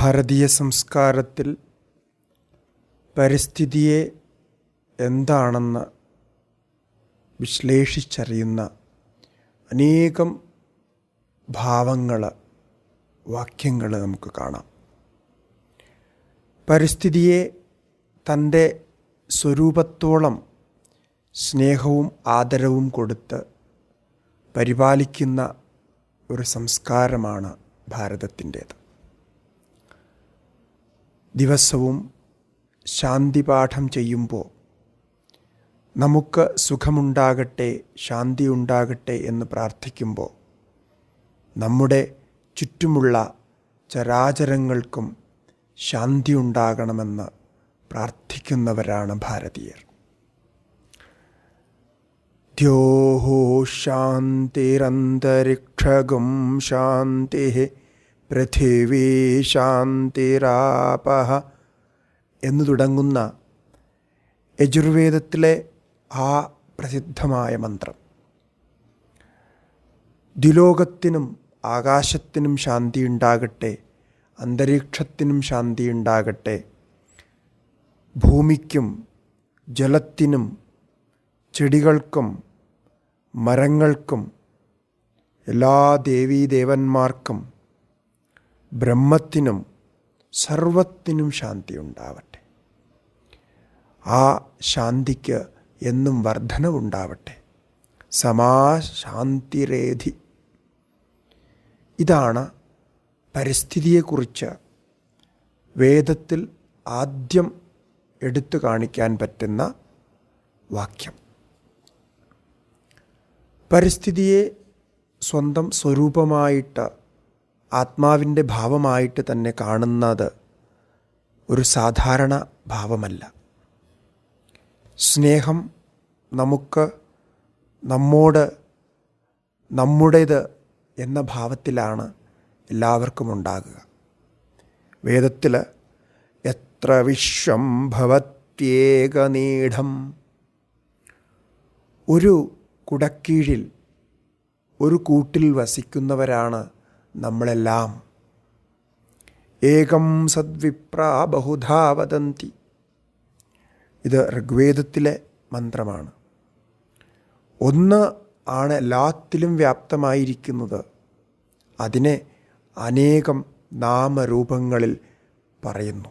ഭാരതീയ സംസ്കാരത്തിൽ പരിസ്ഥിതിയെ എന്താണെന്ന് വിശ്ലേഷിച്ചറിയുന്ന അനേകം ഭാവങ്ങൾ, വാക്യങ്ങൾ നമുക്ക് കാണാം. പരിസ്ഥിതിയെ തൻ്റെ സ്വരൂപത്തോളം സ്നേഹവും ആദരവും കൊടുത്ത് പരിപാലിക്കുന്ന ഒരു സംസ്കാരമാണ് ഭാരതത്തിൻ്റേത്. ദിവസവും ശാന്തിപാഠം ചെയ്യുമ്പോൾ നമുക്ക് സുഖമുണ്ടാകട്ടെ, ശാന്തി ഉണ്ടാകട്ടെ എന്ന് പ്രാർത്ഥിക്കുമ്പോൾ നമ്മുടെ ചുറ്റുമുള്ള ചരാചരങ്ങൾക്കും ശാന്തി ഉണ്ടാകണമെന്ന് പ്രാർത്ഥിക്കുന്നവരാണ് ഭാരതീയർ. ദ്യോഹോ ശാന്തിരന്തരിക്ഷഗം ശാന്തി പൃഥിവീ ശാന്തിരാപഃ എന്നു തുടങ്ങുന്ന യജുർവേദത്തിലെ ആ പ്രസിദ്ധമായ മന്ത്രം ദ്വിലോകത്തിനും ആകാശത്തിനും ശാന്തി ഉണ്ടാകട്ടെ, അന്തരീക്ഷത്തിനും ശാന്തി ഉണ്ടാകട്ടെ, ഭൂമിക്കും ജലത്തിനും ചെടികൾക്കും മരങ്ങൾക്കും എല്ലാ ദേവീദേവന്മാർക്കും ബ്രഹ്മത്തിനും സർവത്തിനും ശാന്തി ഉണ്ടാവട്ടെ. ആ ശാന്തിക്ക് എന്നും വർധനവുണ്ടാവട്ടെ. സമാശാന്തിരേധി. ഇതാണ് പരിസ്ഥിതിയെക്കുറിച്ച് വേദത്തിൽ ആദ്യം എടുത്തു കാണിക്കാൻ പറ്റുന്ന വാക്യം. പരിസ്ഥിതിയെ സ്വന്തം സ്വരൂപമായിട്ട്, ആത്മാവിൻ്റെ ഭാവമായിട്ട് തന്നെ കാണുന്നത് ഒരു സാധാരണ ഭാവമല്ല. സ്നേഹം നമുക്ക് നമ്മോട് നമ്മുടേത് എന്ന ഭാവത്തിലാണ് എല്ലാവർക്കും ഉണ്ടാകുക. വേദത്തിൽ എത്ര വിശ്വം ഭവത്യേകനീഢം, ഒരു കുടക്കീഴിൽ ഒരു കൂട്ടിൽ വസിക്കുന്നവരാണ് നമ്മളെല്ലാം. ഏകം സദ്വിപ്രാ ബഹുധാ വദന്തി. ഇത് ഋഗ്വേദത്തിലെ മന്ത്രമാണ്. ഒന്ന് ആണ് എല്ലാത്തിലും വ്യാപ്തമായിരിക്കുന്നത്. അതിനെ അനേകം നാമരൂപങ്ങളിൽ പറയുന്നു.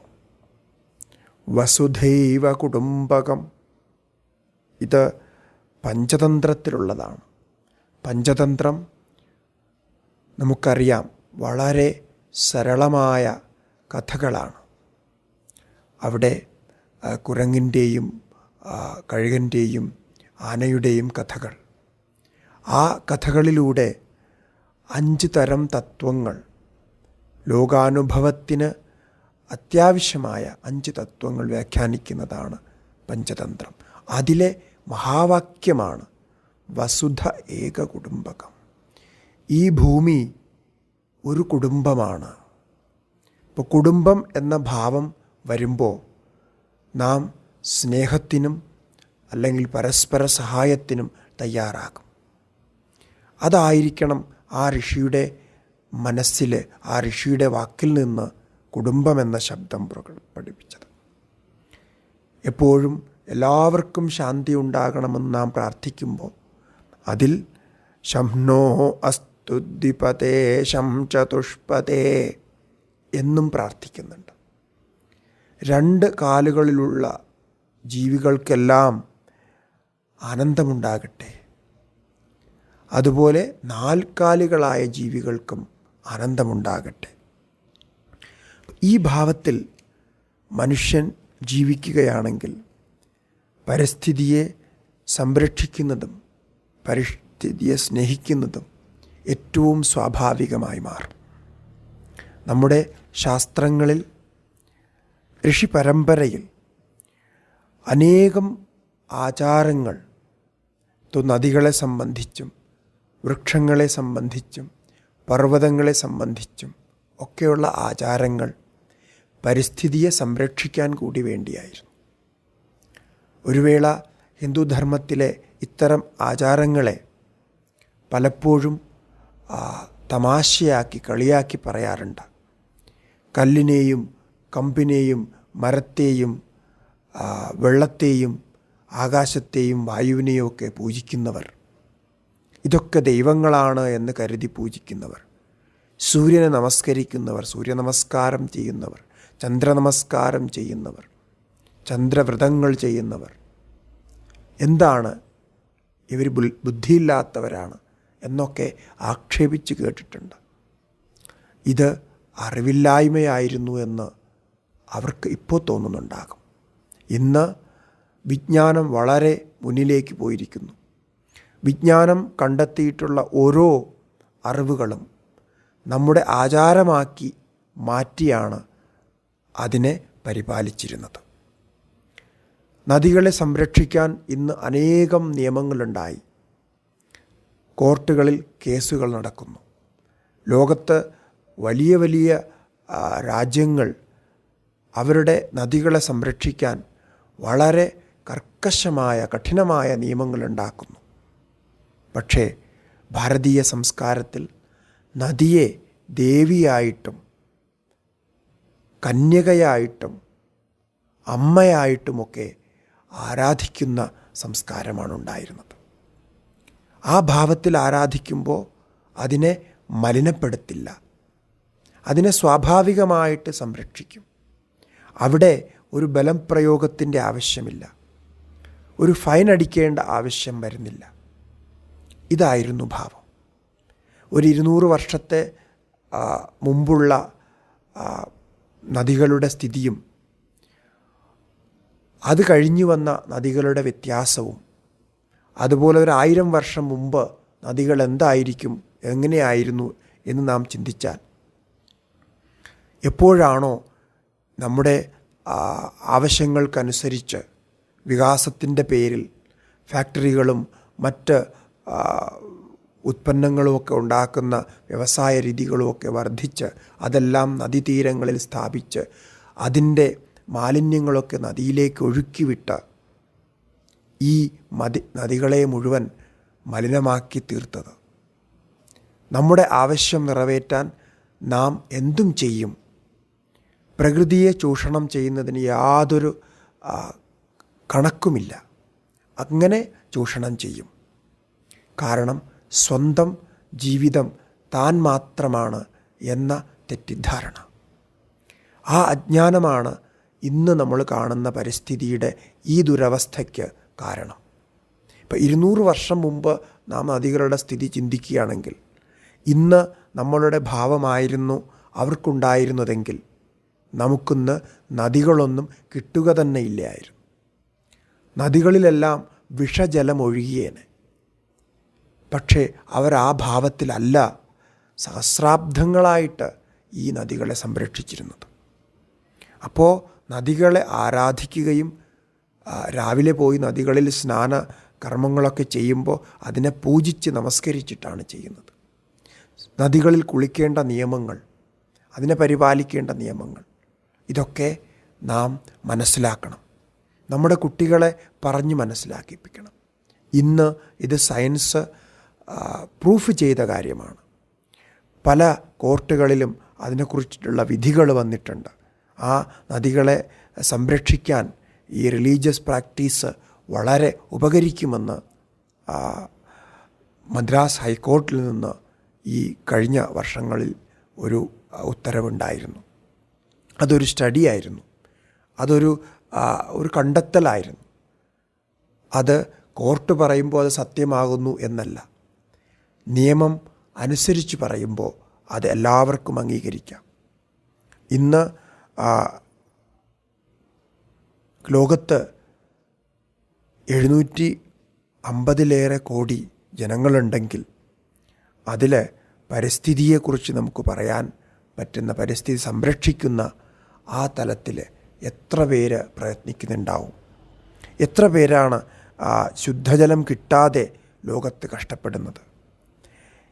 വസുധൈവ കുടുംബകം. ഇത് പഞ്ചതന്ത്രത്തിലുള്ളതാണ്. പഞ്ചതന്ത്രം നമുക്കറിയാം, വളരെ സരളമായ കഥകളാണ്. അവിടെ കുരങ്ങിൻ്റെയും കഴുകൻ്റെയും ആനയുടെയും കഥകൾ. ആ കഥകളിലൂടെ 5 തരം തത്വങ്ങൾ, ലോകാനുഭവത്തിന് അത്യാവശ്യമായ 5 തത്വങ്ങൾ വ്യാഖ്യാനിക്കുന്നതാണ് പഞ്ചതന്ത്രം. അതിലെ മഹാവാക്യമാണ് വസുധ ഏക കുടുംബകം. ഈ ഭൂമി ഒരു കുടുംബമാണ്. ഇപ്പോൾ കുടുംബം എന്ന ഭാവം വരുമ്പോൾ നാം സ്നേഹത്തിനും അല്ലെങ്കിൽ പരസ്പര സഹായത്തിനും തയ്യാറാകും. അതായിരിക്കണം ആ ഋഷിയുടെ മനസ്സിൽ, ആ ഋഷിയുടെ വാക്കിൽ നിന്ന് കുടുംബമെന്ന ശബ്ദം പഠിപ്പിച്ചത്. എപ്പോഴും എല്ലാവർക്കും ശാന്തി ഉണ്ടാകണമെന്ന് നാം പ്രാർത്ഥിക്കുമ്പോൾ അതിൽ ശംനോ അസ്തുദ്വിപതേ ശം ചതുഷ്പതേ എന്നും പ്രാർത്ഥിക്കുന്നുണ്ട്. 2 കാലുകളിലുള്ള ജീവികൾക്കെല്ലാം ആനന്ദമുണ്ടാകട്ടെ, അതുപോലെ 4 കാലുകളായ ജീവികൾക്കും ആനന്ദമുണ്ടാകട്ടെ. ഈ ഭാവത്തിൽ മനുഷ്യൻ ജീവിക്കുകയാണെങ്കിൽ പരിസ്ഥിതിയെ സംരക്ഷിക്കുന്നതും പരിസ്ഥിതിയെ സ്നേഹിക്കുന്നതും ഏറ്റവും സ്വാഭാവികമായി മാറും. നമ്മുടെ ശാസ്ത്രങ്ങളിൽ, ഋഷി പരമ്പരയിൽ അനേകം ആചാരങ്ങൾ, നദികളെ സംബന്ധിച്ചും വൃക്ഷങ്ങളെ സംബന്ധിച്ചും പർവ്വതങ്ങളെ സംബന്ധിച്ചും ഒക്കെയുള്ള ആചാരങ്ങൾ പരിസ്ഥിതിയെ സംരക്ഷിക്കാൻ കൂടി വേണ്ടിയായിരുന്നു. ഒരു വേള ഹിന്ദുധർമ്മത്തിലെ ഇത്തരം ആചാരങ്ങളെ പലപ്പോഴും തമാശയാക്കി, കളിയാക്കി പറയാറുണ്ട്. കല്ലിനെയും കമ്പിനെയും മരത്തെയും വെള്ളത്തെയും ആകാശത്തെയും വായുവിനെയും ഒക്കെ പൂജിക്കുന്നവർ, ഇതൊക്കെ ദൈവങ്ങളാണ് എന്ന് കരുതി പൂജിക്കുന്നവർ, സൂര്യനെ നമസ്കരിക്കുന്നവർ, സൂര്യനമസ്കാരം ചെയ്യുന്നവർ, ചന്ദ്രനമസ്കാരം ചെയ്യുന്നവർ, ചന്ദ്രവ്രതങ്ങൾ ചെയ്യുന്നവർ, എന്താണ് ഇവർ ബുദ്ധിയില്ലാത്തവരാണ് എന്നൊക്കെ ആക്ഷേപിച്ച് കേട്ടിട്ടുണ്ട്. ഇത് അറിവില്ലായ്മയായിരുന്നു എന്ന് അവർക്ക് ഇപ്പോൾ തോന്നുന്നുണ്ടാകും. ഇന്ന് വിജ്ഞാനം വളരെ മുന്നിലേക്ക് പോയിരിക്കുന്നു. വിജ്ഞാനം കണ്ടെത്തിയിട്ടുള്ള ഓരോ അറിവുകളും നമ്മുടെ ആചാരമാക്കി മാറ്റിയാണ് അതിനെ പരിപാലിച്ചിരുന്നത്. നദികളെ സംരക്ഷിക്കാൻ ഇന്ന് അനേകം നിയമങ്ങളുണ്ടായി. കോർട്ടുകളിൽ കേസുകൾ നടക്കുന്നു. ലോകത്ത് വലിയ വലിയ രാജ്യങ്ങൾ അവരുടെ നദികളെ സംരക്ഷിക്കാൻ വളരെ കർക്കശമായ കഠിനമായ നിയമങ്ങളുണ്ടാക്കുന്നു. പക്ഷേ ഭാരതീയ സംസ്കാരത്തിൽ നദിയെ ദേവിയായിട്ടും കന്യകയായിട്ടും അമ്മയായിട്ടുമൊക്കെ ആരാധിക്കുന്ന സംസ്കാരമാണ് ഉണ്ടായിരുന്നത്. ആ ഭാവത്തിൽ ആരാധിക്കുമ്പോൾ അതിനെ മലിനപ്പെടുത്തില്ല, അതിനെ സ്വാഭാവികമായിട്ട് സംരക്ഷിക്കും. അവിടെ ഒരു ബലം പ്രയോഗത്തിൻ്റെ ആവശ്യമില്ല, ഒരു ഫൈൻ അടിക്കേണ്ട ആവശ്യം വരുന്നില്ല. ഇതായിരുന്നു ഭാവം. ഒരു 200 വർഷത്തെ മുമ്പുള്ള നദികളുടെ സ്ഥിതിയും അത് കഴിഞ്ഞു വന്ന നദികളുടെ വ്യത്യാസവും, അതുപോലെ ഒരു 1000 വർഷം മുമ്പ് നദികൾ എന്തായിരിക്കും, എങ്ങനെയായിരുന്നു എന്ന് നാം ചിന്തിച്ചാൽ, എപ്പോഴാണോ നമ്മുടെ ആവശ്യങ്ങൾക്കനുസരിച്ച് വികാസത്തിൻ്റെ പേരിൽ ഫാക്ടറികളും മറ്റ് ഉത്പന്നങ്ങളുമൊക്കെ ഉണ്ടാക്കുന്ന വ്യവസായ രീതികളുമൊക്കെ വർദ്ധിച്ച് അതെല്ലാം നദീതീരങ്ങളിൽ സ്ഥാപിച്ച് അതിൻ്റെ മാലിന്യങ്ങളൊക്കെ നദിയിലേക്ക് ഒഴുക്കിവിട്ട് ഈ നദികളെ മുഴുവൻ മലിനമാക്കി തീർത്തത്. നമ്മുടെ ആവശ്യം നിറവേറ്റാൻ നാം എന്തും ചെയ്യും. പ്രകൃതിയെ ചൂഷണം ചെയ്യുന്നതിന് യാതൊരു കണക്കുമില്ല. അങ്ങനെ ചൂഷണം ചെയ്യും. കാരണം സ്വന്തം ജീവിതം താൻ മാത്രമാണ് എന്ന തെറ്റിദ്ധാരണ. ആ അജ്ഞാനമാണ് ഇന്ന് നമ്മൾ കാണുന്ന പരിസ്ഥിതിയുടെ ഈ ദുരവസ്ഥയ്ക്ക് കാരണം. ഇപ്പം 200 വർഷം മുമ്പ് നാം നദികളുടെ സ്ഥിതി ചിന്തിക്കുകയാണെങ്കിൽ, ഇന്ന് നമ്മളുടെ ഭാവമായിരുന്നു അവർക്കുണ്ടായിരുന്നതെങ്കിൽ നമുക്കിന്ന് നദികളൊന്നും കിട്ടുക തന്നെ ഇല്ലായിരുന്നു. നദികളിലെല്ലാം വിഷജലം ഒഴുകിയേനെ. പക്ഷേ അവർ ആ ഭാവത്തിലല്ല സഹസ്രാബ്ദങ്ങളായിട്ട് ഈ നദികളെ സംരക്ഷിച്ചിരുന്നത്. അപ്പോൾ നദികളെ ആരാധിക്കുകയും രാവിലെ പോയി നദികളിൽ സ്നാന കർമ്മങ്ങളൊക്കെ ചെയ്യുമ്പോൾ അതിനെ പൂജിച്ച് നമസ്കരിച്ചിട്ടാണ് ചെയ്യുന്നത്. നദികളിൽ കുളിക്കേണ്ട നിയമങ്ങൾ, അതിനെ പരിപാലിക്കേണ്ട നിയമങ്ങൾ, ഇതൊക്കെ നാം മനസ്സിലാക്കണം. നമ്മുടെ കുട്ടികളെ പറഞ്ഞ് മനസ്സിലാക്കിപ്പിക്കണം. ഇന്ന് ഇത് സയൻസ് പ്രൂഫ് ചെയ്ത കാര്യമാണ്. പല കോർട്ടുകളിലും അതിനെക്കുറിച്ചിട്ടുള്ള വിധികൾ വന്നിട്ടുണ്ട്. ആ നദികളെ സംരക്ഷിക്കാൻ ഈ റിലീജിയസ് പ്രാക്ടീസ് വളരെ ഉപകരിക്കുമെന്ന് മദ്രാസ് ഹൈക്കോർട്ടിൽ നിന്ന് ഈ കഴിഞ്ഞ വർഷങ്ങളിൽ ഒരു ഉത്തരവുണ്ടായിരുന്നു. അതൊരു സ്റ്റഡിയായിരുന്നു, അതൊരു കണ്ടെത്തലായിരുന്നു. അത് കോർട്ട് പറയുമ്പോൾ അത് സത്യമാകുന്നു എന്നല്ല, നിയമം അനുസരിച്ച് പറയുമ്പോൾ അത് എല്ലാവർക്കും അംഗീകരിക്കാം. ഇന്ന് ലോകത്ത് 750-ലേറെ കോടി ജനങ്ങളുണ്ടെങ്കിൽ അതിൽ പരിസ്ഥിതിയെക്കുറിച്ച് നമുക്ക് പറയാൻ പറ്റുന്ന, പരിസ്ഥിതി സംരക്ഷിക്കുന്ന ആ തലത്തിൽ എത്ര പേര് പ്രയത്നിക്കുന്നുണ്ടാവും? എത്ര പേരാണ് ശുദ്ധജലം കിട്ടാതെ ലോകത്ത് കഷ്ടപ്പെടുന്നത്?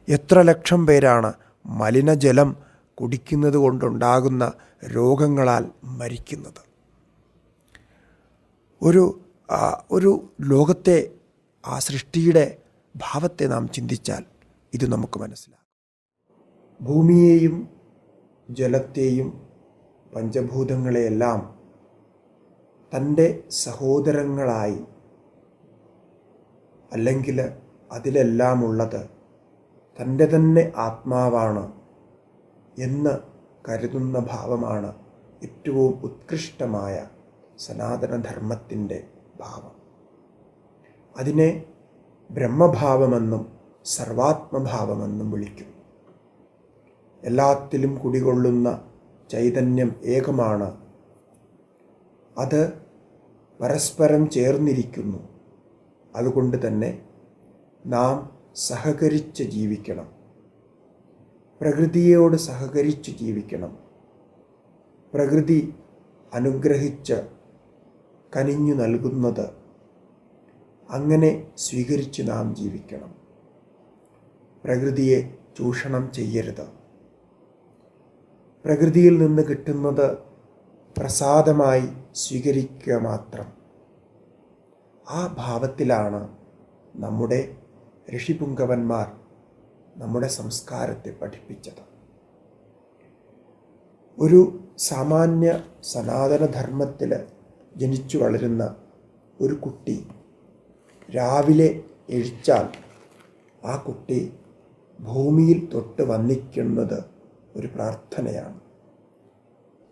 എത്ര ലക്ഷം പേരാണ് മലിനജലം കുടിക്കുന്നത് കൊണ്ടുണ്ടാകുന്ന രോഗങ്ങളാൽ മരിക്കുന്നത്? ഒരു ലോകത്തെ, ആ സൃഷ്ടിയുടെ ഭാവത്തെ നാം ചിന്തിച്ചാൽ ഇത് നമുക്ക് മനസ്സിലാകും. ഭൂമിയെയും ജലത്തെയും പഞ്ചഭൂതങ്ങളെയെല്ലാം തൻ്റെ സഹോദരങ്ങളായി, അല്ലെങ്കിൽ അതിലെല്ലാം ഉള്ളത് തൻ്റെ തന്നെ ആത്മാവാണ് എന്ന് കരുതുന്ന ഭാവമാണ് ഏറ്റവും ഉത്കൃഷ്ടമായ സനാതനധർമ്മത്തിൻ്റെ ഭാവം. അതിനെ ബ്രഹ്മഭാവമെന്നും സർവാത്മഭാവമെന്നും വിളിക്കും. എല്ലാത്തിലും കുടികൊള്ളുന്ന ചൈതന്യം ഏകമാണ്. അത് പരസ്പരം ചേർന്നിരിക്കുന്നു. അതുകൊണ്ട് തന്നെ നാം സഹകരിച്ച് ജീവിക്കണം. പ്രകൃതിയോട് സഹകരിച്ച് ജീവിക്കണം. പ്രകൃതി അനുഗ്രഹിച്ച് കനിഞ്ഞു നൽകുന്നത് അങ്ങനെ സ്വീകരിച്ച് നാം ജീവിക്കണം. പ്രകൃതിയെ ചൂഷണം ചെയ്യരുത്. പ്രകൃതിയിൽ നിന്ന് കിട്ടുന്നത് പ്രസാദമായി സ്വീകരിക്കുക മാത്രം. ആ ഭാവത്തിലാണ് നമ്മുടെ ഋഷിപുങ്കവന്മാർ നമ്മുടെ സംസ്കാരത്തെ പഠിപ്പിച്ചത്. ഒരു സാമാന്യ സനാതനധർമ്മത്തിൽ ജനിച്ചു വളരുന്ന ഒരു കുട്ടി രാവിലെ എഴിച്ചാൽ ആ കുട്ടി ഭൂമിയിൽ തൊട്ട് വന്നിക്കുന്നത് ഒരു പ്രാർത്ഥനയാണ്.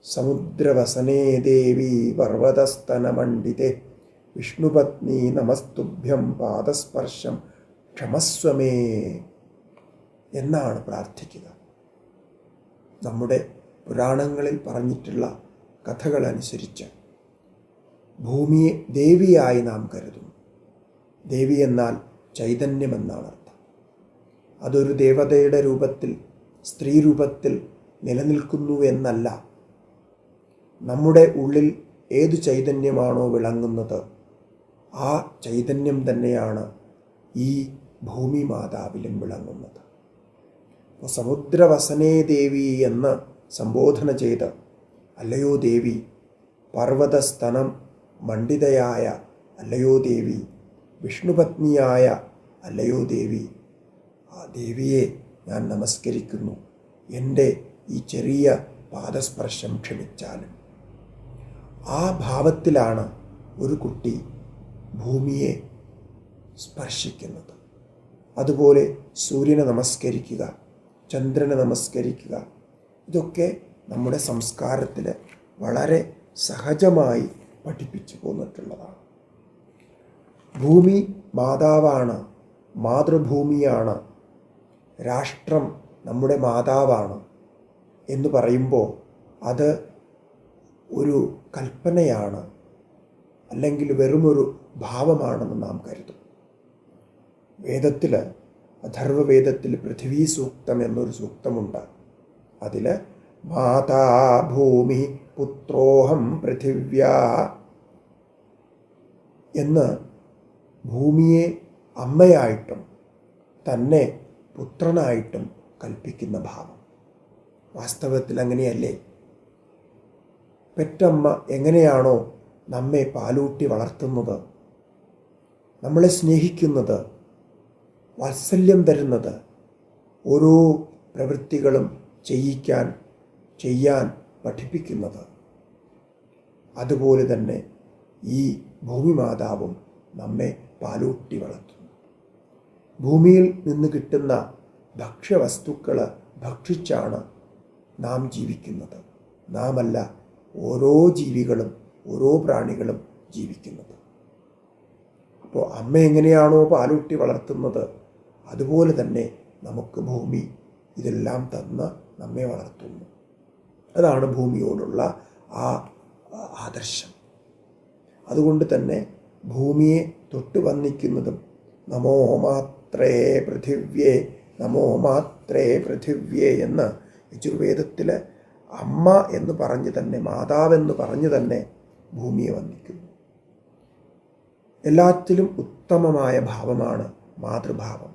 സമുദ്രവസനേ ദേവി പർവതസ്തനമണ്ഡിതേ വിഷ്ണുപത്നി നമസ്തുഭ്യം പാദസ്പർശം ക്ഷമസ്വമേ എന്നാണ് പ്രാർത്ഥിക്കുക. നമ്മുടെ പുരാണങ്ങളിൽ പറഞ്ഞിട്ടുള്ള കഥകളനുസരിച്ച് ഭൂമിയെ ദേവിയായി നാം കരുതുന്നു. ദേവി എന്നാൽ ചൈതന്യമെന്നാണ് അർത്ഥം. അതൊരു ദേവതയുടെ രൂപത്തിൽ, സ്ത്രീ രൂപത്തിൽ നിലനിൽക്കുന്നു എന്നല്ല. നമ്മുടെ ഉള്ളിൽ ഏതു ചൈതന്യമാണോ വിളങ്ങുന്നത് ആ ചൈതന്യം തന്നെയാണ് ഈ ഭൂമി മാതാവിലും വിളങ്ങുന്നത്. അപ്പോൾ സമുദ്രവസനേ ദേവി എന്ന് സംബോധന ചെയ്ത്, അല്ലയോ ദേവി, പർവ്വതസ്തനം മണ്ഡിതയായ അല്ലയോ ദേവി, വിഷ്ണുപത്നിയായ അല്ലയോ ദേവി, ആ ദേവിയെ ഞാൻ നമസ്കരിക്കുന്നു. എൻ്റെ ഈ ചെറിയ പാദസ്പർശം ക്ഷമിച്ചാലും. ആ ഭാവത്തിലാണ് ഒരു കുട്ടി ഭൂമിയെ സ്പർശിക്കുന്നത്. അതുപോലെ സൂര്യനെ നമസ്കരിക്കുക, ചന്ദ്രനെ നമസ്കരിക്കുക, ഇതൊക്കെ നമ്മുടെ സംസ്കാരത്തിൽ വളരെ സഹജമായി പഠിപ്പിച്ചു പോന്നിട്ടുള്ളതാണ്. ഭൂമി മാതാവാണ്, മാതൃഭൂമിയാണ്, രാഷ്ട്രം നമ്മുടെ മാതാവാണ് എന്ന് പറയുമ്പോൾ അത് ഒരു കൽപ്പനയാണ്, അല്ലെങ്കിൽ വെറുമൊരു ഭാവമാണെന്ന് നാം കരുതും. വേദത്തിൽ, അഥർവവേദത്തിൽ പൃഥ്വീ സൂക്തം എന്നൊരു സൂക്തമുണ്ട്. അതിൽ മാതാ ഭൂമി പുത്രോഹം പൃഥിവ്യാ എന്ന് ഭൂമിയെ അമ്മയായിട്ടും തന്നെ പുത്രനായിട്ടും കൽപ്പിക്കുന്ന ഭാവം. വാസ്തവത്തിൽ അങ്ങനെയല്ലേ? പെറ്റമ്മ എങ്ങനെയാണോ നമ്മെ പാലൂട്ടി വളർത്തുന്നത്, നമ്മളെ സ്നേഹിക്കുന്നത്, വാത്സല്യം തരുന്നത്, ഓരോ പ്രവൃത്തികളും ചെയ്യാൻ പഠിപ്പിക്കുന്നത്, അതുപോലെ തന്നെ ഈ ഭൂമി മാതാവും നമ്മെ പാലൂട്ടി വളർത്തുന്നു. ഭൂമിയിൽ നിന്ന് കിട്ടുന്ന ഭക്ഷ്യവസ്തുക്കൾ ഭക്ഷിച്ചാണ് നാം ജീവിക്കുന്നത്. നാമല്ല, ഓരോ ജീവികളും, ഓരോ പ്രാണികളും ജീവിക്കുന്നത്. അപ്പോൾ അമ്മ എങ്ങനെയാണോ പാലൂട്ടി വളർത്തുന്നത്, അതുപോലെ തന്നെ നമുക്ക് ഭൂമി ഇതെല്ലാം തന്ന് നമ്മെ വളർത്തുന്നു. അതാണ് ഭൂമിയോടുള്ള ആ ആദർശം. അതുകൊണ്ട് തന്നെ ഭൂമിയെ തൊട്ട് വന്ദിക്കുന്നതും നമോ മാത്രേ പൃഥിവ്യേ, നമോ മാത്രേ പൃഥിവ്യേ എന്ന് യജുർവേദത്തിൽ അമ്മ എന്ന് പറഞ്ഞ് തന്നെ, മാതാവെന്ന് പറഞ്ഞ് തന്നെ ഭൂമിയെ വന്ദിക്കുന്നു. എല്ലാത്തിലും ഉത്തമമായ ഭാവമാണ് മാതൃഭാവം.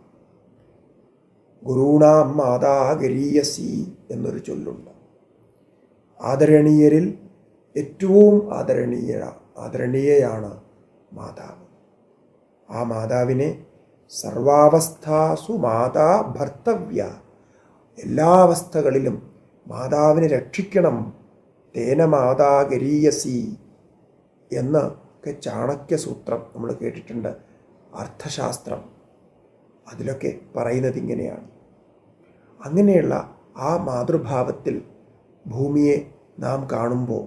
ഗുരുണാം മാതാ ഗരീയസി എന്നൊരു ചൊല്ലുണ്ട്. ആദരണീയരിൽ ഏറ്റവും ആദരണീയയാണ് മാതാവ്. ആ മാതാവിനെ സർവാവസ്ഥാസു മാതാ ഭർത്തവ്യ, എല്ലാ അവസ്ഥകളിലും മാതാവിനെ രക്ഷിക്കണം, തേന മാതാ ഗരീയസി എന്നൊക്കെ ചാണക്യസൂത്രം നമ്മൾ കേട്ടിട്ടുണ്ട്. അർത്ഥശാസ്ത്രം അതിലൊക്കെ പറയുന്നത് ഇങ്ങനെയാണ്. അങ്ങനെയുള്ള ആ മാതൃഭാവത്തിൽ ഭൂമിയെ നാം കാണുമ്പോൾ,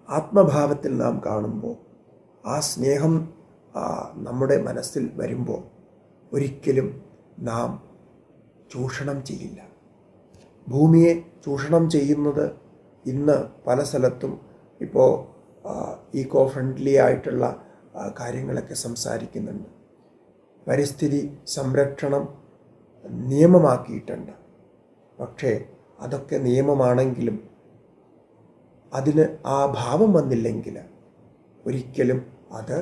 ആത്മഭാവത്തിൽ നാം കാണുമ്പോൾ, ആ സ്നേഹം നമ്മുടെ മനസ്സിൽ വരുമ്പോൾ ഒരിക്കലും നാം ചൂഷണം ചെയ്യില്ല. ഭൂമിയെ ചൂഷണം ചെയ്യുന്നത് ഇന്ന് പല സ്ഥലത്തും ഇപ്പോൾ ഈക്കോ ഫ്രണ്ട്ലി ആയിട്ടുള്ള കാര്യങ്ങളൊക്കെ സംസാരിക്കുന്നുണ്ട്. പരിസ്ഥിതി സംരക്ഷണം നിയമമാക്കിയിട്ടുണ്ട്. പക്ഷേ അതൊക്കെ നിയമമാണെങ്കിലും അതിന് ആ ഭാവം വന്നില്ലെങ്കിൽ ഒരിക്കലും അത്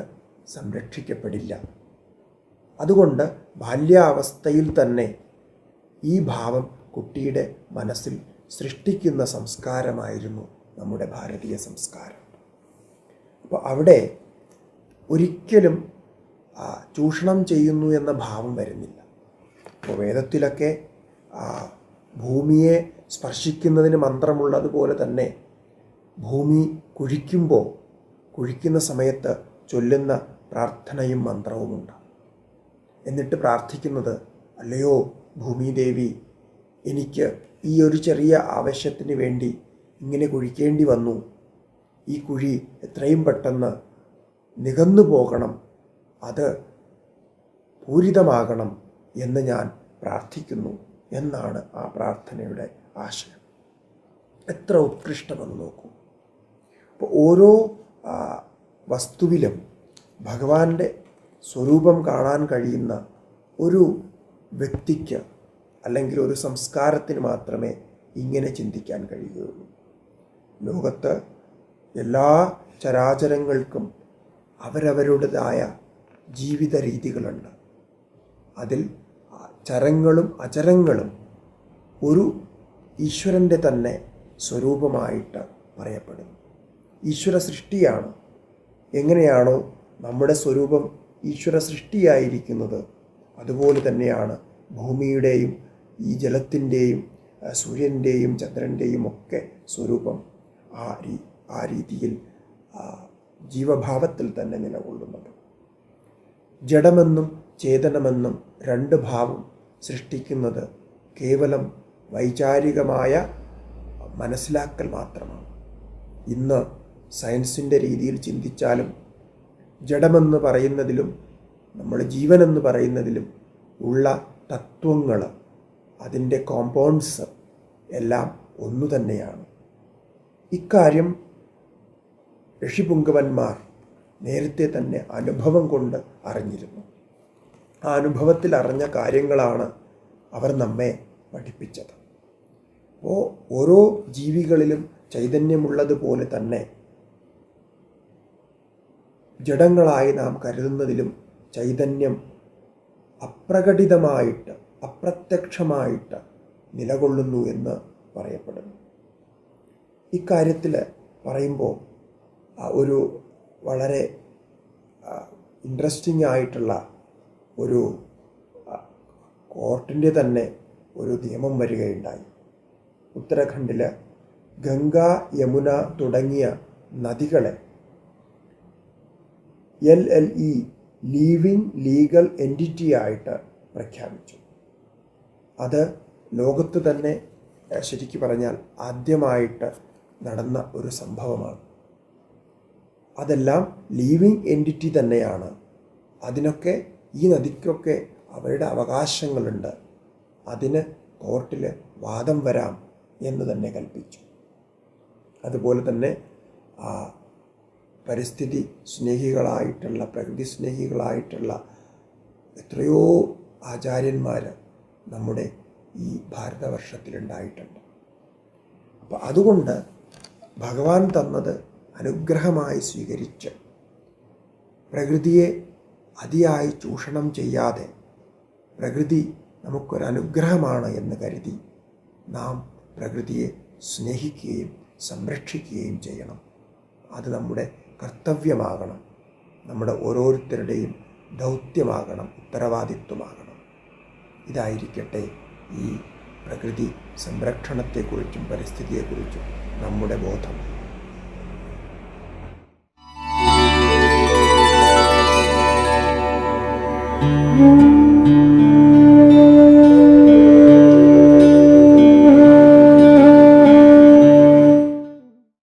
സംരക്ഷിക്കപ്പെടില്ല. അതുകൊണ്ട് ബാല്യാവസ്ഥയിൽ തന്നെ ഈ ഭാവം കുട്ടിയുടെ മനസ്സിൽ സൃഷ്ടിക്കുന്ന സംസ്കാരമായിരുന്നു നമ്മുടെ ഭാരതീയ സംസ്കാരം. അപ്പോൾ അവിടെ ഒരിക്കലും ചൂഷണം ചെയ്യുന്നു എന്ന ഭാവം വരുന്നില്ല. അപ്പോൾ വേദത്തിലൊക്കെ ഭൂമിയെ സ്പർശിക്കുന്നതിന് മന്ത്രമുള്ളതുപോലെ തന്നെ ഭൂമി കുഴിക്കുന്ന സമയത്ത് ചൊല്ലുന്ന പ്രാർത്ഥനയും മന്ത്രവുമുണ്ട്. എന്നിട്ട് പ്രാർത്ഥിക്കുന്നത്, അല്ലയോ ഭൂമിദേവി, എനിക്ക് ഈ ഒരു ചെറിയ ആവശ്യത്തിന് വേണ്ടി ഇങ്ങനെ കുഴിക്കേണ്ടി വന്നു. ഈ കുഴി എത്രയും പെട്ടെന്ന് നികന്നു പോകണം, അത് പൂരിതമാകണം എന്ന് ഞാൻ പ്രാർത്ഥിക്കുന്നു എന്നാണ് ആ പ്രാർത്ഥനയുടെ ആശയം. എത്ര ഉത്കൃഷ്ടമെന്ന് നോക്കൂ. അപ്പോൾ ഓരോ വസ്തുവിലും ഭഗവാന്റെ സ്വരൂപം കാണാൻ കഴിയുന്ന ഒരു വ്യക്തിക്ക് അല്ലെങ്കിൽ ഒരു സംസ്കാരത്തിന് മാത്രമേ ഇങ്ങനെ ചിന്തിക്കാൻ കഴിയുകയുള്ളൂ. ലോകത്ത് എല്ലാ ചരാചരങ്ങൾക്കും അവരവരുടേതായ ജീവിത രീതികളുണ്ട്. അതിൽ ചരങ്ങളും അചരങ്ങളും ഒരു ഈശ്വരൻ്റെ തന്നെ സ്വരൂപമായിട്ട് പറയപ്പെടുന്നു. ഈശ്വര സൃഷ്ടിയാണ്. എങ്ങനെയാണോ നമ്മുടെ സ്വരൂപം ഈശ്വര സൃഷ്ടിയായിരിക്കുന്നത്, അതുപോലെ തന്നെയാണ് ഭൂമിയുടെയും ഈ ജലത്തിൻ്റെയും സൂര്യൻ്റെയും ചന്ദ്രൻ്റെയും ഒക്കെ സ്വരൂപം ആ രീതിയിൽ ജീവഭാവത്തിൽ തന്നെ നിലകൊള്ളുന്നത്. ജഡമെന്നും ചേതനമെന്നും രണ്ട് ഭാവം സൃഷ്ടിക്കുന്നത് കേവലം വൈചാരികമായ മനസ്സിലാക്കൽ മാത്രമാണ്. ഇന്ന് സയൻസിൻ്റെ രീതിയിൽ ചിന്തിച്ചാലും ജഡമെന്ന് പറയുന്നതിലും നമ്മൾ ജീവനെന്ന് പറയുന്നതിലും ഉള്ള തത്വങ്ങൾ, അതിൻ്റെ കോമ്പൗണ്ട്സ് എല്ലാം ഒന്നു തന്നെയാണ്. ഇക്കാര്യം ഋഷിപുങ്കവന്മാർ നേരത്തെ തന്നെ അനുഭവം കൊണ്ട് അറിഞ്ഞിരുന്നു. ആ അനുഭവത്തിൽ അറിഞ്ഞ കാര്യങ്ങളാണ് അവർ നമ്മെ പഠിപ്പിച്ചത്. അപ്പോൾ ഓരോ ജീവികളിലും ചൈതന്യമുള്ളതുപോലെ തന്നെ ജഡങ്ങളായി നാം കരുതുന്നതിലും ചൈതന്യം അപ്രകടിതമായിട്ട് അപ്രത്യക്ഷമായിട്ട് നിലകൊള്ളുന്നു എന്ന് പറയപ്പെടുന്നു. ഇക്കാര്യത്തിൽ പറയുമ്പോൾ ഒരു വളരെ ഇൻട്രസ്റ്റിംഗ് ആയിട്ടുള്ള ഒരു കോർട്ടിൻ്റെ തന്നെ ഒരു നിയമം വരികയുണ്ടായി. ഉത്തരാഖണ്ഡിൽ ഗംഗ, യമുന തുടങ്ങിയ നദികളെ LLE ലീവിങ് ലീഗൽ എൻറ്റിറ്റി ആയിട്ട് പ്രഖ്യാപിച്ചു. അത് ലോകത്ത് തന്നെ ശരിക്കും പറഞ്ഞാൽ ആദ്യമായിട്ട് നടന്ന ഒരു സംഭവമാണ്. അതെല്ലാം ലീവിങ് എൻറ്റിറ്റി തന്നെയാണ്. അതിനൊക്കെ ഈ നദിക്കൊക്കെ അവരുടെ അവകാശങ്ങളുണ്ട്. അതിന് കോർട്ടിൽ വാദം വരാം എന്ന് തന്നെ കൽപ്പിച്ചു. അതുപോലെ തന്നെ പരിസ്ഥിതി സ്നേഹികളായിട്ടുള്ള, പ്രകൃതി സ്നേഹികളായിട്ടുള്ള എത്രയോ ആചാര്യന്മാർ നമ്മുടെ ഈ ഭാരതവർഷത്തിലുണ്ടായിട്ടുണ്ട്. അപ്പോൾ അതുകൊണ്ട് ഭഗവാൻ തന്നത് അനുഗ്രഹമായി സ്വീകരിച്ച് പ്രകൃതിയെ അതിയായി ചൂഷണം ചെയ്യാതെ പ്രകൃതി നമുക്കൊരനുഗ്രഹമാണ് എന്ന് കരുതി നാം പ്രകൃതിയെ സ്നേഹിക്കുകയും സംരക്ഷിക്കുകയും ചെയ്യണം. അത് നമ്മുടെ കർത്തവ്യമാകണം, നമ്മുടെ ഓരോരുത്തരുടെയും ദൗത്യമാകണം, ഉത്തരവാദിത്വമാകണം. ഇതായിരിക്കട്ടെ ഈ പ്രകൃതി സംരക്ഷണത്തെക്കുറിച്ചും പരിസ്ഥിതിയെക്കുറിച്ചും നമ്മുടെ ബോധം